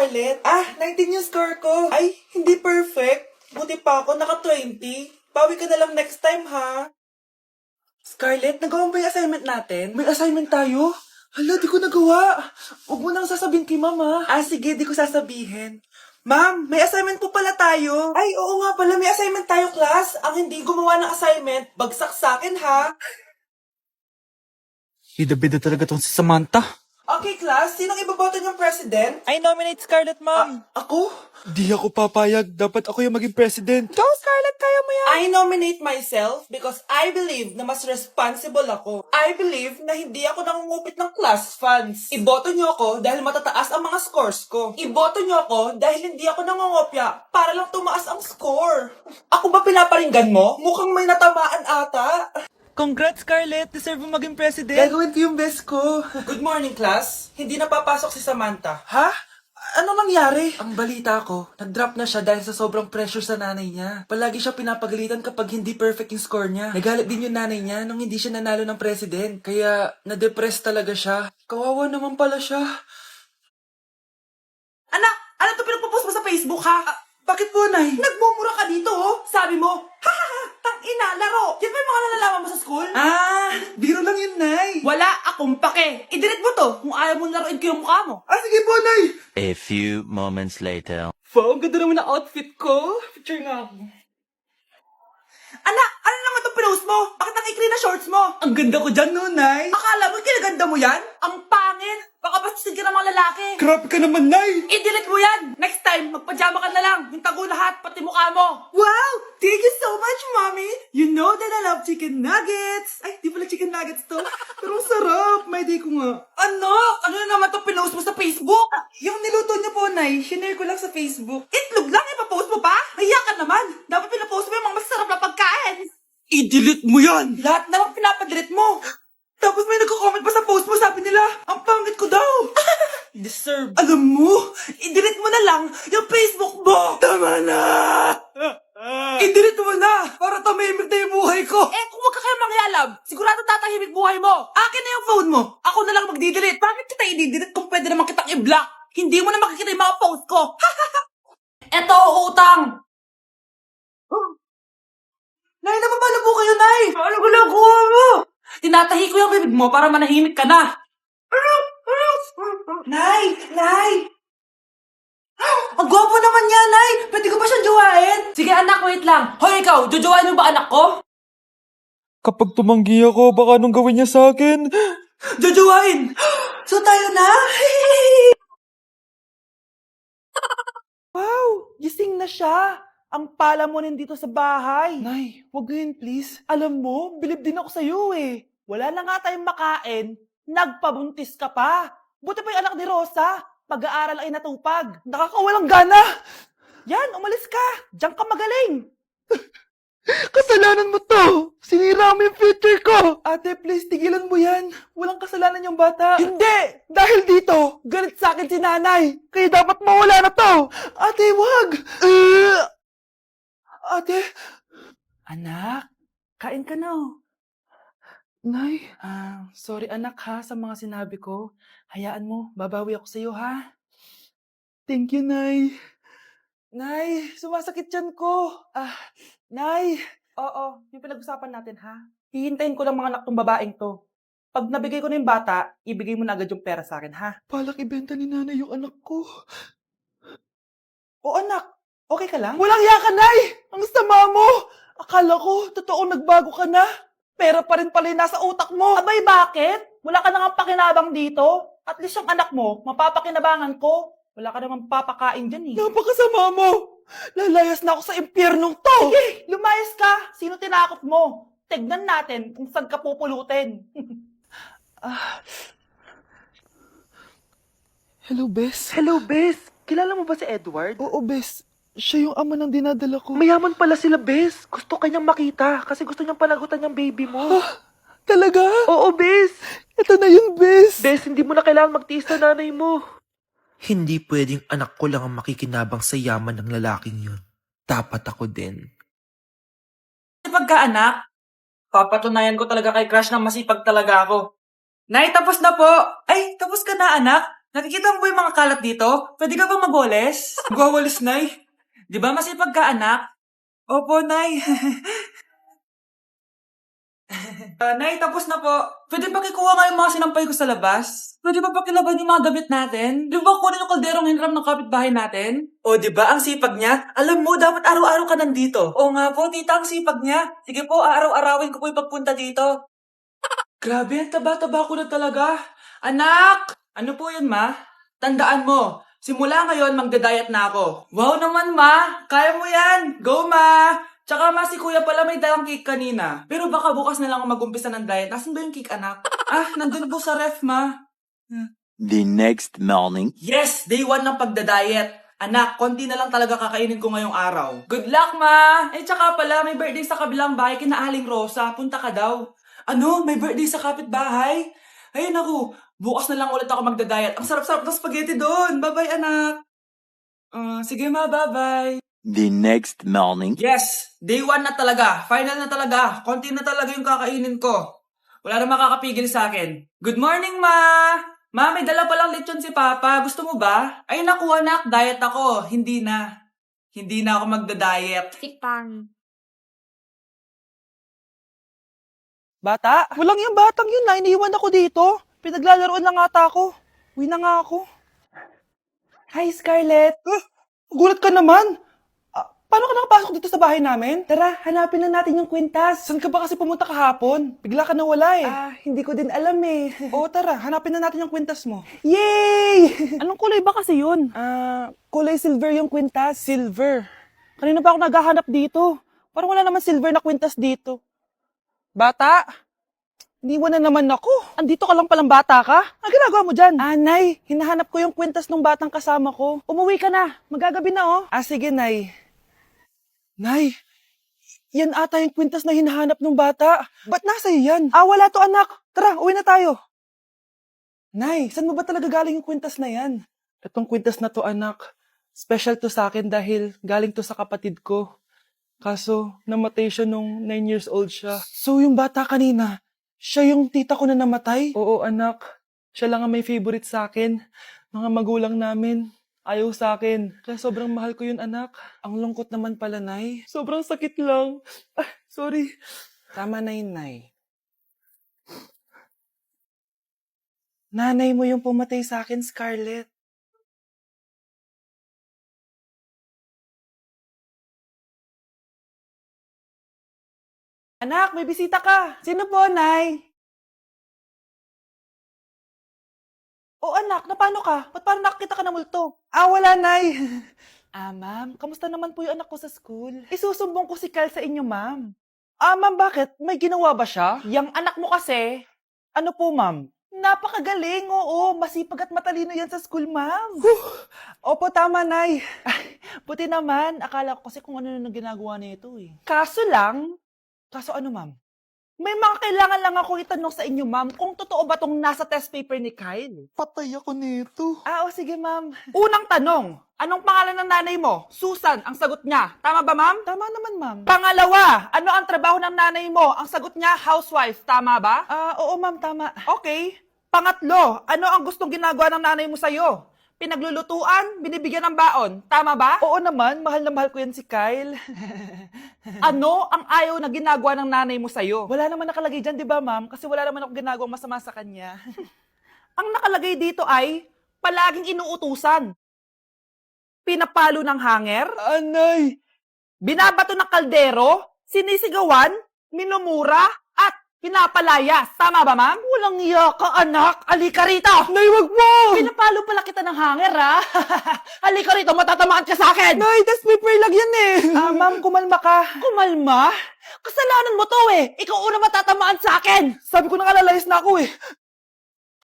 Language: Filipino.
Scarlett. 19 yung score ko. Ay, hindi perfect. Buti pa ako, naka 20. Bawi ka na lang next time, ha? Scarlett, nagawa mo ba yung assignment natin? May assignment tayo? Hala, di ko nagawa. Huwag mo nang sasabihin kay mama. Sige, di ko sasabihin. Ma'am, may assignment po pala tayo. Ay, oo nga pala, may assignment tayo, class. Ang hindi gumawa ng assignment, bagsak sa akin, ha? Bida-bida talaga tong si Samantha. Okay, class, sinong iboboto niyong president? I nominate Scarlett, ma'am. Ako? Di ako papayag. Dapat ako yung maging president. Go, Scarlett, kaya mo yan! I nominate myself because I believe na mas responsible ako. I believe na hindi ako nangungupit ng class funds. Iboto niyo ako dahil matataas ang mga scores ko. Iboto niyo ako dahil hindi ako nangungopya para lang tumaas ang score. Ako ba pinaparinggan mo? Mukhang may natamaan ata. Congrats, Scarlett. Deserve mo maging president. Gagawin ko yung best ko. Good morning, class. Hindi na papasok si Samantha. Ha? Ano nangyari? Ang balita ko, nag-drop na siya dahil sa sobrang pressure sa nanay niya. Palagi siya pinapagalitan kapag hindi perfect yung score niya. Nagalit din yung nanay niya nung hindi siya nanalo ng president. Kaya, na-depress talaga siha. Kawawa naman pala siya. Anak! Ano to pinagpo-post mo sa Facebook, ha? Bakit po, Nay? Nagmumura ka dito, oh. Sabi mo, tang-ina, laro. Yan ba yung mga nalalaman mo sa school? Biro lang yun, Nay. Wala akong pake. I-delete mo to kung ayaw mo laruin ko yung mukha mo. Sige po, Nay. A few moments later. Wow, ang ganda naman ng outfit ko. Picture nga ako. Anak, ano naman itong pinost mo? Bakit ang ikli na shorts mo? Ang ganda ko dyan, no, Nay? Akala mo kinaganda mo yan? Ang pangit. Baka bastusin ka ng mga lalaki. Grabe ka naman, Nay. I-delete mo yan! Next time, magpajama ka na lang. Yung tago lahat, pati mukha mo. Wow! Thank you so much, Mommy! You know that I love chicken nuggets! Ay, di pala chicken nuggets to. Pero sarap. May day ko nga. Ano? Ano na naman to pinost mo sa Facebook? Yung niluto niya po, Nay. Shinare ko lang sa Facebook. Itlog lang, ipapost mo pa? Hiya ka naman. Dapat pinapost mo yung mga masarap na pagkain. I-delete mo yan. Lahat naman pinapadelete mo. Tapos may nagko-comment pa sa post mo, sabi nila, ang pangit ko daw. Deserve. Alam mo, i-delete mo na lang yung Facebook mo. Tama na. I-delete mo na para tumimik na yung buhay ko. Kung wag ka kaya mangyalab, sigurado tatahimik buhay mo. Akin na yung phone mo. Ako na lang magdi-delete. Bakit kita i-delete kung pwede naman kitang i-block? Hindi mo na makikita yung mga post ko. Eto, utang. Nay, napapalo po kayo, Nay. Ano ginagawa mo? Tinatahi ko yung bibig mo para manahimik ka na. Nay! Nay! Ang gwapo naman niya, Nay! Pwede ko ba siyang jowain? Sige anak, wait lang. Hoy ikaw, jojowain mo ba anak ko? Kapag tumanggi ako, baka anong gawin niya sa akin? Jojowain! So tayo na? Wow! Gising na siya! Ang pala mo nandito sa bahay. Nay, wag yun please. Alam mo, bilib din ako sa'yo eh. Wala na nga tayong makain, nagpabuntis ka pa. Buti pa yung anak ni Rosa, pag-aaral ay natupag. Nakakawalang gana. Yan, umalis ka. Diyan ka magaling. Kasalanan mo to. Sinira mo yung future ko. Ate, please, tigilan mo yan. Walang kasalanan yung bata. Hindi! Dahil dito, galit sa akin si nanay. Kaya dapat mawala na to. Ate, wag. Ate. Anak, kain ka na. Nay, sorry anak ha sa mga sinabi ko. Hayaan mo, babawi ako sa'yo ha. Thank you, Nay. Nay, sumasakit yan ko. Nay. Oo, yung pinag-usapan natin ha. Hihintayin ko lang mga anak tong babaeng to. Pag nabigay ko na yung bata, ibigay mo na agad yung pera sa akin ha. Balak ibenta ni nanay yung anak ko. O anak, okay ka lang? Walang hiya ka, Nay! Ang sama mo! Akala ko, totoo nagbago ka na. Pera pa rin pala yung nasa utak mo. Abay, bakit? Wala ka nang pakinabang dito. At least yung anak mo, mapapakinabangan ko. Wala ka namang papakain dyan eh. Napakasama mo! Lalayas na ako sa impyernong to! Sige, lumayas ka! Sino tinakot mo? Tignan natin kung saan ka pupulutin. Hello, Bes. Hello, Bes. Kilala mo ba si Edward? Oo, Bes. Siya yung ama ng dinadala ko. Mayaman pala sila, Bes. Gusto kanyang makita kasi gusto niyang panagutan yung baby mo. Talaga? Oo, Bes. Ito na yun, Bes. Bes, hindi mo na kailangan magtiis na nanay mo. Hindi pwedeng anak ko lang ang makikinabang sa yaman ng lalaking yun. Dapat ako din. Pagka-anak, papatunayan ko talaga kay Crush na masipag talaga ako. Nay, tapos na po. Ay, tapos ka na, anak. Nakikita mo ba yung mga kalat dito? Pwede ka bang magwalis? Magwawalis, Nay? Di ba masipag ka, anak? Opo, Nay. Nay, tapos na po. Pwede ba kikuha nga yung mga sinampay ko sa labas? Pwede ba pakilaban yung mga damit natin? Di ba kunin yung kalderong hinram ng kapitbahay natin? O, di ba ang sipag niya? Alam mo, dapat araw-araw ka nandito. Oo nga po, tita, ang sipag niya. Sige po, araw-arawin ko po yung pagpunta dito. Grabe, ang taba-taba ko na talaga. Anak! Ano po yun, ma? Tandaan mo, simula ngayon magda-diet na ako. Wow naman, ma! Kaya mo yan! Go, ma! Tsaka ma, si kuya pala may dalang cake kanina. Pero baka bukas na lang ako mag-umpisa ng diet. Nasaan ba yung cake, anak? Nandun po sa ref, ma. The next morning. Yes! Day 1 ng pagda-diet. Anak, konti na lang talaga kakainin ko ngayong araw. Good luck, ma! Tsaka pala, may birthday sa kabilang bahay kina Aling Rosa. Punta ka daw. Ano? May birthday sa kapitbahay? Ayun ako, bukas na lang ulit ako magda-diet. Ang sarap-sarap ng spaghetti doon. Bye-bye, anak. Sige, ma, bye-bye. The next morning. Yes! Day 1 na talaga. Final na talaga. Konti na talaga yung kakainin ko. Wala na makakapigil sa akin. Good morning, ma! Ma, may dala palang lechon si Papa. Gusto mo ba? Ay, naku, anak. Diet ako. Hindi na. Hindi na ako magda-diet. Tikpan. Bata? Walang yung batang yun na. Iniwan ako dito. Pinaglalaroan lang ata ako. Uwi na nga ako. Hi, Scarlett. Gulat ka naman. Paano ka nakapasok dito sa bahay namin? Tara, hanapin na natin yung kwintas. Saan ka ba kasi pumunta kahapon? Bigla ka nawala eh. Hindi ko din alam eh. Oo, tara, hanapin na natin yung kwintas mo. Yay! Anong kulay ba kasi yun? Kulay silver yung kwintas. Silver. Kanina pa ako naghahanap dito. Parang wala naman silver na kwintas dito. Bata? Iniwan na naman ako. Andito ka lang palang bata ka? Ang ginagawa mo dyan? Nay, hinahanap ko yung kwintas ng batang kasama ko. Umuwi ka na. Magagabi na oh. Sige, Nay. Nay, yan ata yung kwintas na hinahanap ng bata. Ba't nasa iyo yan? Wala to anak. Tara, uwi na tayo. Nay, saan mo ba talaga galing yung kwintas na yan? Itong kwintas na to anak, special to sa akin dahil galing to sa kapatid ko. Kaso, namatay siya nung 9 years old siya. So, yung bata kanina, siya yung tita ko na namatay? Oo, anak. Siya lang ang may favorite sa akin. Mga magulang namin, ayaw sa akin. Kaya sobrang mahal ko yun, anak. Ang lungkot naman pala, Nay. Sobrang sakit lang. Sorry. Tama na yun, Nay. Nanay mo yung pumatay sa akin, Scarlett. Anak, may bisita ka. Sino po, Nay? O anak, napano ka? Ba't parang nakakita ka ng multo? Wala, Nay. Ma'am, kamusta naman po yung anak ko sa school? Isusumbong ko si Kyle sa inyo, ma'am. Ma'am, bakit? May ginawa ba siya? Yang anak mo kasi. Ano po, ma'am? Napakagaling, oo. Masipag at matalino yan sa school, ma'am. Opo, tama, Nay. Buti naman. Akala ko kasi kung ano na ginagawa nito eh. Kaso ano, ma'am? May mga kailangan lang ako itanong sa inyo, ma'am, kung totoo ba tong nasa test paper ni Kyle. Patay ako nito. O sige, ma'am. Unang tanong, anong pangalan ng nanay mo? Susan, ang sagot niya. Tama ba, ma'am? Tama naman, ma'am. Pangalawa, ano ang trabaho ng nanay mo? Ang sagot niya, housewife. Tama ba? Oo, ma'am, tama. Okay. Pangatlo, ano ang gustong ginagawa ng nanay mo sa'yo? Pinaglulutuan, binibigyan ng baon. Tama ba? Oo naman, mahal na mahal ko yan si Kyle. Ano ang ayaw na ginagawa ng nanay mo sa'yo? Wala naman nakalagay dyan, di ba, ma'am? Kasi wala naman ako ginagawang masama sa kanya. Ang nakalagay dito ay palaging inuutusan. Pinapalo ng hanger, Anay! binabato ng kaldero, sinisigawan, minumura, at pinapalayas. Tama ba, ma'am? Walang iya ka, anak. Halika rito! Nay, wag mo! Pinapalo pala kita ng hanger, ha? Halika rito, matatamaan ka sa akin! Nay, test paper lang yan eh. Ma'am, kumalma ka. Kumalma? Kasalanan mo to eh. Ikaw una matatamaan sa akin. Sabi ko na kalalayas na ako eh.